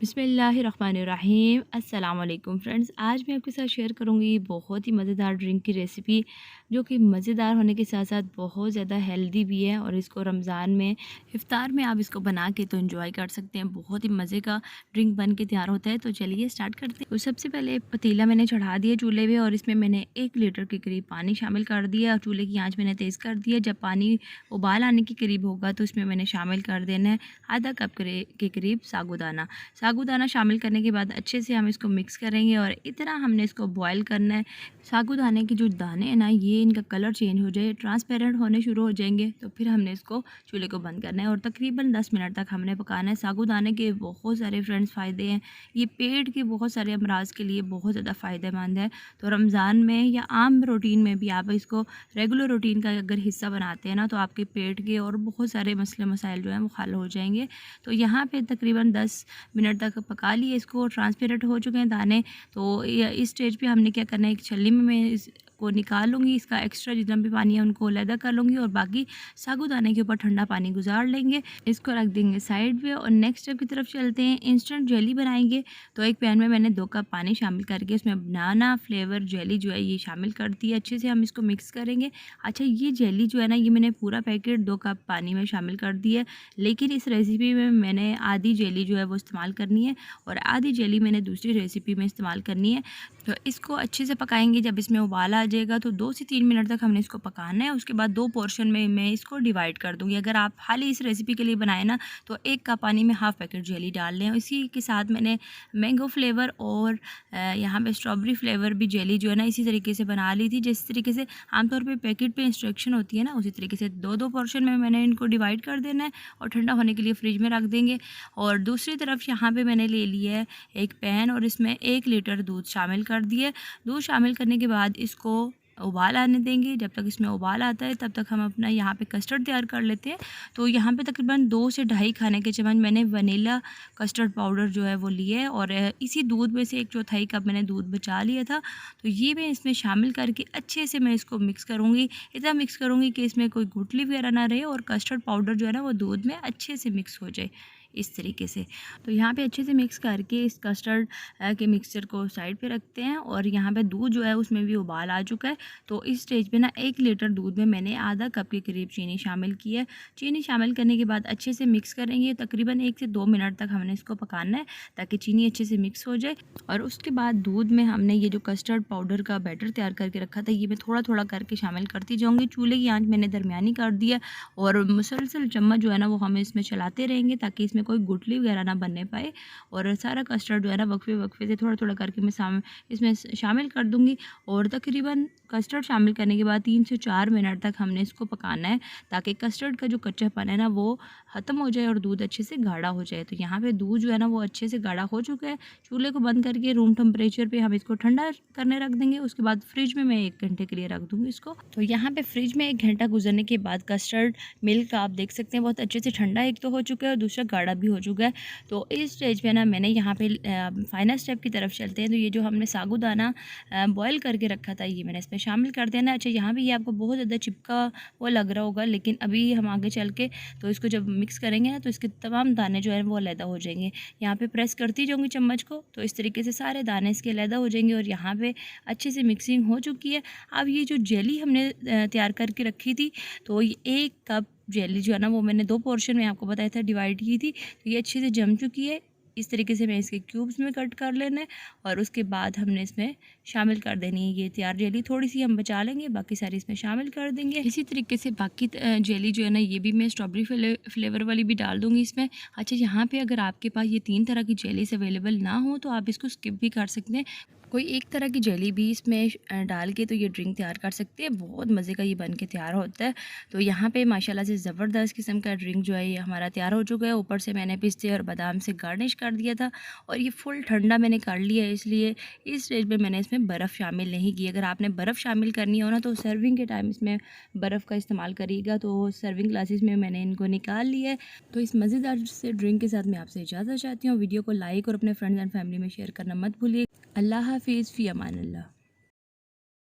बिस्मिल्लाहिर्रहमानिर्रहीम। अस्सलाम वालेकुम फ्रेंड्स, आज मैं आपके साथ शेयर करूंगी बहुत ही मज़ेदार ड्रिंक की रेसिपी, जो कि मज़ेदार होने के साथ साथ बहुत ज़्यादा हेल्दी भी है। और इसको रमज़ान में इफ़्तार में आप इसको बना के तो एंजॉय कर सकते हैं। बहुत ही मज़े का ड्रिंक बन के तैयार होता है। तो चलिए स्टार्ट करते हैं। तो सबसे पहले पतीला मैंने चढ़ा दिया चूल्हे पे और इसमें मैंने 1 लीटर के करीब पानी शामिल कर दिया और चूल्हे की आँच मैंने तेज़ कर दिया। जब पानी उबाल आने के करीब होगा तो इसमें मैंने शामिल कर देना है आधा कप के करीब साबूदाना। साबूदाना शामिल करने के बाद अच्छे से हम इसको मिक्स करेंगे और इतना हमने इसको बॉईल करना है। साबूदाने के जो दाने हैं ना, ये इनका कलर चेंज हो जाए, ट्रांसपेरेंट होने शुरू हो जाएंगे, तो फिर हमने इसको चूल्हे को बंद करना है और तकरीबन 10 मिनट तक हमने पकाना है। साबूदाने के बहुत सारे फ्रेंड्स फ़ायदे हैं, ये पेट के बहुत सारे अमराज के लिए बहुत ज़्यादा फ़ायदेमंद है। तो रमज़ान में या आम रूटीन में भी आप इसको रेगुलर रूटीन का अगर हिस्सा बनाते हैं ना, तो आपके पेट के और बहुत सारे मसले मसाइल जो हैं वो हल हो जाएंगे। तो यहाँ पे तकरीबन 10 मिनट तक पका लिए इसको, ट्रांसपेरेंट हो चुके हैं दाने। तो इस स्टेज पे हमने क्या करना है, एक छलनी में मैं इसको निकाल लूँगी, इसका एक्स्ट्रा जितना भी पानी है उनको अलहदा कर लूँगी और बाकी साबूदाने के ऊपर ठंडा पानी गुजार लेंगे। इसको रख देंगे साइड पे और नेक्स्ट स्टेप की तरफ चलते हैं। इंस्टेंट जेली बनाएंगे। तो एक पैन में मैंने 2 कप पानी शामिल करके उसमें बनाना फ्लेवर जेली जो है ये शामिल कर दी है। अच्छे से हम इसको मिक्स करेंगे। अच्छा, ये जेली जो है ना, ये मैंने पूरा पैकेट 2 कप पानी में शामिल कर दी है, लेकिन इस रेसिपी में मैंने आधी जेली जो है वो इस्तेमाल करनी है और आधी जेली मैंने दूसरी रेसिपी में इस्तेमाल करनी है। तो इसको अच्छे से पकाएंगे। जब इसमें उबाल आ जाएगा तो 2 से 3 मिनट तक हमने इसको पकाना है। उसके बाद 2 पोर्शन में मैं इसको डिवाइड कर दूँगी। अगर आप खाली इस रेसिपी के लिए बनाए ना, तो 1 कप पानी में हाफ़ पैकेट जेली डाल लें। इसी के साथ मैंने मैंगो फ्लेवर और यहाँ पे स्ट्रॉबेरी फ्लेवर भी जेली जो है ना, इसी तरीके से बना ली थी। जिस तरीके से आमतौर पे पैकेट पे इंस्ट्रक्शन होती है ना, उसी तरीके से 2-2 पोर्शन में मैंने इनको डिवाइड कर देना है और ठंडा होने के लिए फ्रिज में रख देंगे। और दूसरी तरफ यहाँ पे मैंने ले लिया है एक पैन और इसमें 1 लीटर दूध शामिल कर दिए। दूध शामिल करने के बाद इसको उबाल आने देंगे। जब तक इसमें उबाल आता है तब तक हम अपना यहाँ पे कस्टर्ड तैयार कर लेते हैं। तो यहाँ पे तकरीबन 2 से ढाई खाने के चम्मच मैंने वनीला कस्टर्ड पाउडर जो है वो लिए है और इसी दूध में से 1/4 कप मैंने दूध बचा लिया था। तो ये मैं इसमें शामिल करके अच्छे से मैं इसको मिक्स करूँगी। इतना मिक्स करूँगी कि इसमें कोई गुठली वगैरह ना रहे और कस्टर्ड पाउडर जो है ना वो दूध में अच्छे से मिक्स हो जाए, इस तरीके से। तो यहाँ पे अच्छे से मिक्स करके इस कस्टर्ड के मिक्सचर को साइड पे रखते हैं और यहाँ पे दूध जो है उसमें भी उबाल आ चुका है। तो इस स्टेज पे ना 1 लीटर दूध में मैंने आधा कप के करीब चीनी शामिल की है। चीनी शामिल करने के बाद अच्छे से मिक्स करेंगे। तकरीबन 1 से 2 मिनट तक हमने इसको पकाना है ताकि चीनी अच्छे से मिक्स हो जाए। और उसके बाद दूध में हमने ये जो कस्टर्ड पाउडर का बैटर तैयार करके रखा था, ये मैं थोड़ा थोड़ा करके शामिल करती जाऊँगी। चूल्हे की आँच मैंने दरमियानी कर दिया और मुसलसल चम्मच जो है ना वो हम इसमें चलाते रहेंगे ताकि इसमें कोई गुठली वगैरह ना बनने पाए। और सारा कस्टर्ड जो है ना वक्फे से थोड़ा थोड़ा करके मैं इसमें शामिल कर दूंगी। और तकरीबन कस्टर्ड शामिल करने के बाद 3 से 4 मिनट तक हमने इसको पकाना है ताकि कस्टर्ड का जो कच्चापन है ना वो ख़त्म हो जाए और दूध अच्छे से गाढ़ा हो जाए। तो यहाँ पे दूध जो है ना वो अच्छे से गाढ़ा हो चुका है। चूल्हे को बंद करके रूम टेम्परेचर पे हम इसको ठंडा करने रख देंगे। उसके बाद फ्रिज में मैं 1 घंटे के लिए रख दूँगी इसको। तो यहाँ पे फ्रिज में 1 घंटा गुजरने के बाद कस्टर्ड मिल्क आप देख सकते हैं बहुत अच्छे से ठंडा एक तो हो चुका है और दूसरा गाढ़ा भी हो चुका है। तो इस स्टेज पे ना मैंने यहाँ पे फाइनल स्टेप की तरफ चलते हैं। तो ये जो हमने साबूदाना बॉयल करके रखा था ये मैंने इसमें शामिल कर देना। अच्छा, यहाँ भी ये आपको बहुत ज़्यादा चिपका वो लग रहा होगा, लेकिन अभी हम आगे चल के तो इसको जब मिक्स करेंगे ना तो इसके तमाम दाने जो है वो अलहदा हो जाएंगे। यहाँ पे प्रेस करती जाऊँगी चम्मच को, तो इस तरीके से सारे दाने इसके अलहदा हो जाएंगे और यहाँ पे अच्छे से मिक्सिंग हो चुकी है। अब ये जो जेली हमने तैयार करके रखी थी, तो ये 1 कप जेली जो है ना वो मैंने 2 पोर्शन में आपको बताया था डिवाइड की थी। तो ये अच्छे से जम चुकी है। इस तरीके से मैं इसके क्यूब्स में कट कर लेना है और उसके बाद हमने इसमें शामिल कर देनी है ये तैयार जेली। थोड़ी सी हम बचा लेंगे, बाकी सारी इसमें शामिल कर देंगे। इसी तरीके से बाकी जेली जो है ना ये भी मैं स्ट्रॉबेरी फ्लेवर वाली भी डाल दूँगी इसमें। अच्छा, यहाँ पे अगर आपके पास ये 3 तरह की जेलीस अवेलेबल ना हो तो आप इसको स्किप भी कर सकते हैं। कोई एक तरह की जेली भी इसमें डाल के तो ये ड्रिंक तैयार कर सकते हैं। बहुत मज़े का ये बन के तैयार होता है। तो यहाँ पे माशाल्लाह से ज़बरदस्त किस्म का ड्रिंक जो है ये हमारा तैयार हो चुका है। ऊपर से मैंने पिस्ते और बादाम से गार्निश कर दिया था और ये फुल ठंडा मैंने कर लिया है, इसलिए इस स्टेज पे मैंने इसमें बर्फ़ शामिल नहीं की। अगर आपने बर्फ़ शामिल करनी हो ना तो सर्विंग के टाइम इसमें बर्फ़ का इस्तेमाल करिएगा। तो सर्विंग ग्लासेस में मैंने इनको निकाल लिया है। तो इस मज़ेदार से ड्रिंक के साथ मैं आपसे इजाज़त चाहती हूँ। वीडियो को लाइक और अपने फ्रेंड्स एंड फैमिली में शेयर करना मत भूलिए। अल्लाह हाफिज़, फ़ी अमान अल्लाह।